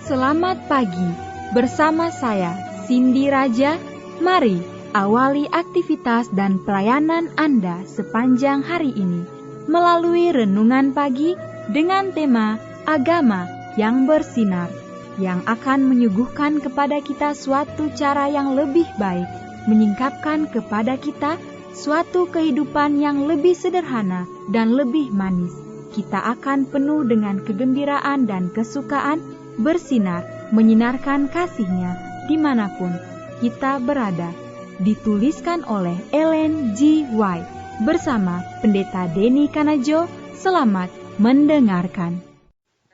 Selamat pagi, bersama saya Cindy Raja. Mari awali aktivitas dan pelayanan Anda sepanjang hari ini melalui renungan pagi dengan tema agama yang bersinar, yang akan menyuguhkan kepada kita suatu cara yang lebih baik, menyingkapkan kepada kita suatu kehidupan yang lebih sederhana dan lebih manis. Kita akan penuh dengan kegembiraan dan kesukaan, bersinar, menyinarkan kasih-Nya dimanapun kita berada. Dituliskan oleh Ellen G. White bersama Pendeta Denny Kanajo. Selamat mendengarkan.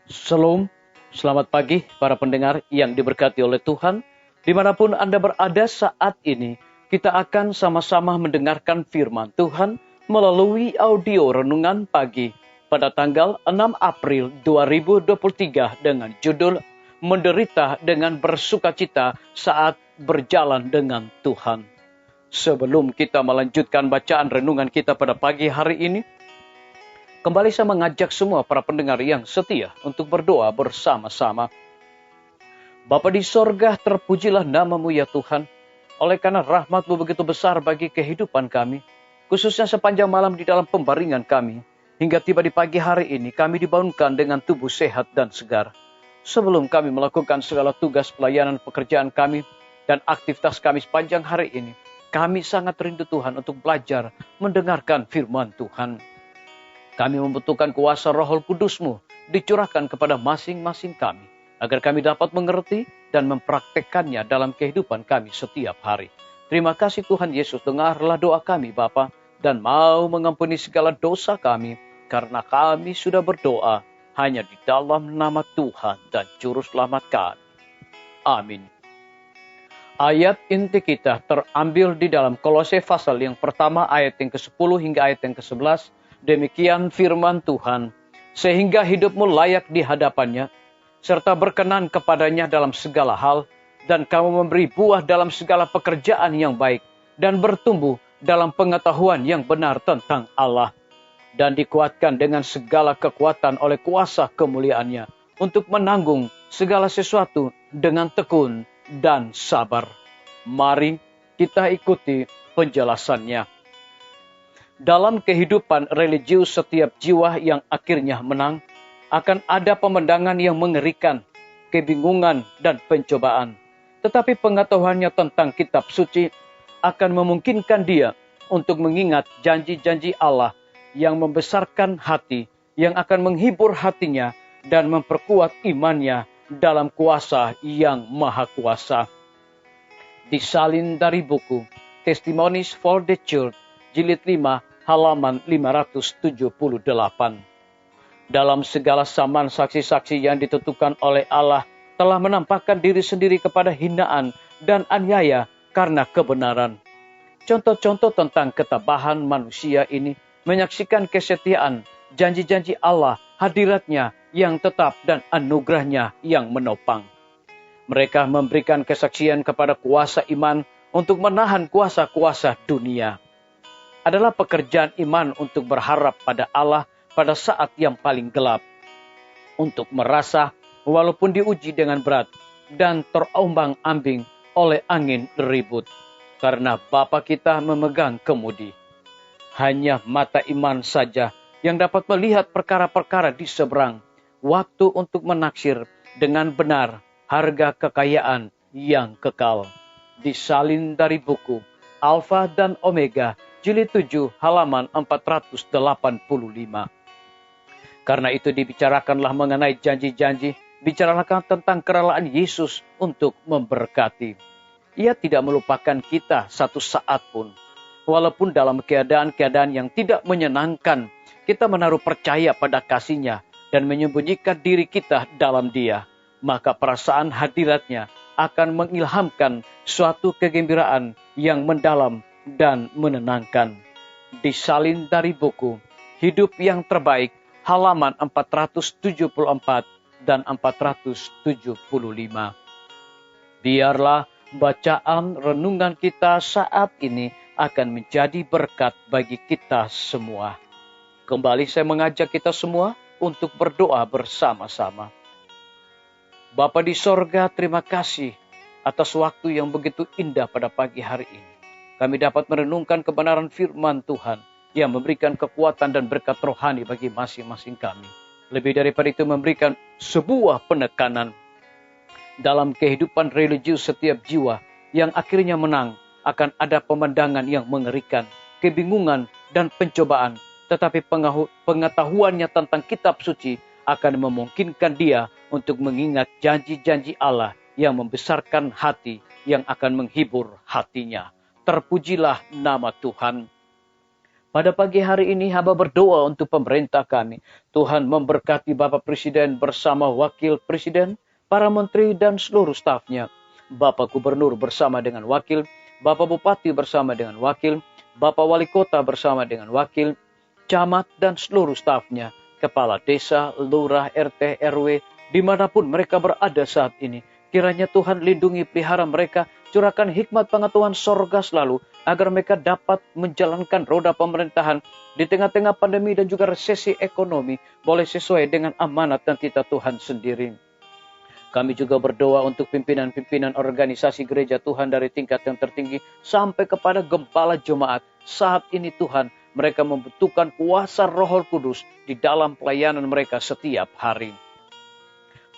Shalom, selamat pagi para pendengar yang diberkati oleh Tuhan. Dimanapun Anda berada saat ini, kita akan sama-sama mendengarkan firman Tuhan melalui audio renungan pagi pada tanggal 6 April 2023 dengan judul Menderita dengan Bersukacita Saat Berjalan dengan Tuhan. Sebelum kita melanjutkan bacaan renungan kita pada pagi hari ini, kembali saya mengajak semua para pendengar yang setia untuk berdoa bersama-sama. Bapa di sorga, terpujilah nama-Mu ya Tuhan, oleh karena rahmat-Mu begitu besar bagi kehidupan kami, khususnya sepanjang malam di dalam pembaringan kami. Hingga tiba di pagi hari ini kami dibangunkan dengan tubuh sehat dan segar. Sebelum kami melakukan segala tugas pelayanan pekerjaan kami dan aktivitas kami sepanjang hari ini, kami sangat rindu Tuhan untuk belajar mendengarkan firman Tuhan. Kami membutuhkan kuasa Roh Kudus-Mu dicurahkan kepada masing-masing kami, agar kami dapat mengerti dan mempraktekkannya dalam kehidupan kami setiap hari. Terima kasih Tuhan Yesus, dengarlah doa kami Bapa, dan mau mengampuni segala dosa kami, karena kami sudah berdoa hanya di dalam nama Tuhan dan Juru Selamat kami. Amin. Ayat inti kita terambil di dalam Kolose pasal yang pertama ayat yang ke-10 hingga ayat yang ke-11. Demikian firman Tuhan, sehingga hidupmu layak di hadapannya, serta berkenan kepadanya dalam segala hal, dan kamu memberi buah dalam segala pekerjaan yang baik, dan bertumbuh dalam pengetahuan yang benar tentang Allah, dan dikuatkan dengan segala kekuatan oleh kuasa kemuliaan-Nya, untuk menanggung segala sesuatu dengan tekun dan sabar. Mari kita ikuti penjelasannya. Dalam kehidupan religius setiap jiwa yang akhirnya menang, akan ada pemandangan yang mengerikan, kebingungan dan pencobaan. Tetapi pengetahuannya tentang kitab suci akan memungkinkan dia untuk mengingat janji-janji Allah yang membesarkan hati, yang akan menghibur hatinya dan memperkuat imannya dalam kuasa yang maha kuasa. Disalin dari buku Testimonies for the Church, jilid 5, halaman 578. Dalam segala zaman saksi-saksi yang ditentukan oleh Allah telah menampakkan diri sendiri kepada hinaan dan aniaya karena kebenaran. Contoh-contoh tentang ketabahan manusia ini menyaksikan kesetiaan, janji-janji Allah, hadiratnya yang tetap dan anugerahnya yang menopang. Mereka memberikan kesaksian kepada kuasa iman untuk menahan kuasa-kuasa dunia. Adalah pekerjaan iman untuk berharap pada Allah pada saat yang paling gelap. Untuk merasa walaupun diuji dengan berat dan terombang-ambing oleh angin ribut. Karena Bapa kita memegang kemudi. Hanya mata iman saja yang dapat melihat perkara-perkara di seberang. Waktu untuk menaksir dengan benar harga kekayaan yang kekal. Disalin dari buku Alfa dan Omega, jilid 7, halaman 485. Karena itu dibicarakanlah mengenai janji-janji, bicaralah tentang kerelaan Yesus untuk memberkati. Ia tidak melupakan kita satu saat pun. Walaupun dalam keadaan-keadaan yang tidak menyenangkan, kita menaruh percaya pada kasih-Nya dan menyembunyikan diri kita dalam Dia. Maka perasaan hadirat-Nya akan mengilhamkan suatu kegembiraan yang mendalam dan menenangkan. Disalin dari buku Hidup yang Terbaik, halaman 474 dan 475. Biarlah bacaan renungan kita saat ini akan menjadi berkat bagi kita semua. Kembali saya mengajak kita semua untuk berdoa bersama-sama. Bapa di sorga, terima kasih atas waktu yang begitu indah pada pagi hari ini. Kami dapat merenungkan kebenaran firman Tuhan yang memberikan kekuatan dan berkat rohani bagi masing-masing kami. Lebih daripada itu memberikan sebuah penekanan dalam kehidupan religius setiap jiwa yang akhirnya menang akan ada pemandangan yang mengerikan, kebingungan dan pencobaan. Tetapi pengetahuannya tentang kitab suci akan memungkinkan dia untuk mengingat janji-janji Allah yang membesarkan hati, yang akan menghibur hatinya. Terpujilah nama Tuhan. Pada pagi hari ini hamba berdoa untuk pemerintah kami. Tuhan memberkati Bapak Presiden bersama Wakil Presiden, para menteri dan seluruh stafnya. Bapak Gubernur bersama dengan wakil, Bapak Bupati bersama dengan wakil, Bapak Wali Kota bersama dengan wakil, camat dan seluruh stafnya, kepala desa, lurah, RT, RW, dimanapun mereka berada saat ini. Kiranya Tuhan lindungi pelihara mereka, curahkan hikmat pengetahuan sorga selalu, agar mereka dapat menjalankan roda pemerintahan di tengah-tengah pandemi dan juga resesi ekonomi, boleh sesuai dengan amanat dan titah Tuhan sendiri. Kami juga berdoa untuk pimpinan-pimpinan organisasi gereja Tuhan dari tingkat yang tertinggi sampai kepada gembala jemaat. Saat ini Tuhan, mereka membutuhkan kuasa Roh Kudus di dalam pelayanan mereka setiap hari.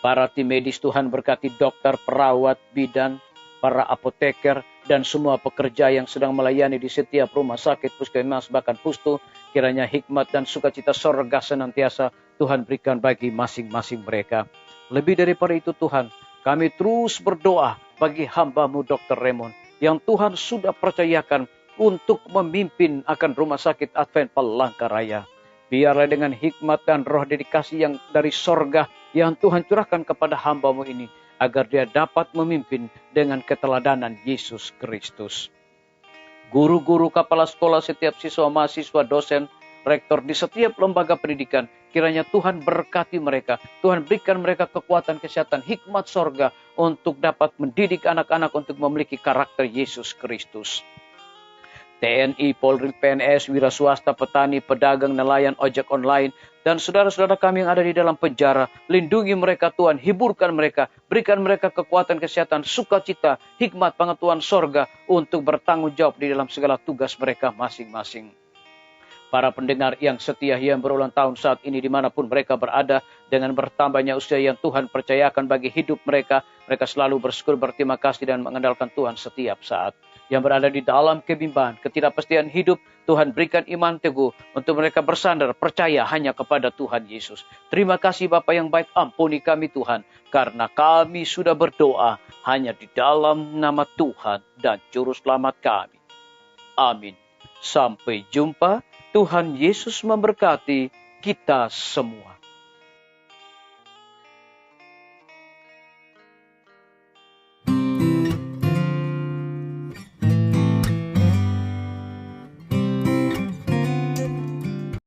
Para tim medis Tuhan berkati dokter, perawat, bidan, para apoteker, dan semua pekerja yang sedang melayani di setiap rumah sakit, puskesmas, bahkan pustu. Kiranya hikmat dan sukacita sorga senantiasa Tuhan berikan bagi masing-masing mereka. Lebih daripada itu Tuhan, kami terus berdoa bagi hamba-Mu Dr. Raymond yang Tuhan sudah percayakan untuk memimpin akan rumah sakit Advent Palangkaraya. Biarlah dengan hikmat dan roh dedikasi yang dari sorga yang Tuhan curahkan kepada hamba-Mu ini, agar dia dapat memimpin dengan keteladanan Yesus Kristus. Guru-guru, kepala sekolah, setiap siswa, mahasiswa, dosen, rektor di setiap lembaga pendidikan, kiranya Tuhan berkati mereka. Tuhan berikan mereka kekuatan, kesehatan, hikmat sorga untuk dapat mendidik anak-anak untuk memiliki karakter Yesus Kristus. TNI, Polri, PNS, wira swasta, petani, pedagang, nelayan, ojek online, dan saudara-saudara kami yang ada di dalam penjara. Lindungi mereka Tuhan, hiburkan mereka, berikan mereka kekuatan, kesehatan, sukacita, hikmat, pengetahuan sorga untuk bertanggung jawab di dalam segala tugas mereka masing-masing. Para pendengar yang setia yang berulang tahun saat ini dimanapun mereka berada, dengan bertambahnya usia yang Tuhan percayakan bagi hidup mereka, mereka selalu bersyukur, berterima kasih dan mengandalkan Tuhan setiap saat. Yang berada di dalam kebimbangan, ketidakpastian hidup, Tuhan berikan iman teguh untuk mereka bersandar, percaya hanya kepada Tuhan Yesus. Terima kasih Bapa yang baik, ampuni kami Tuhan, karena kami sudah berdoa hanya di dalam nama Tuhan dan Juru Selamat kami. Amin. Sampai jumpa. Tuhan Yesus memberkati kita semua.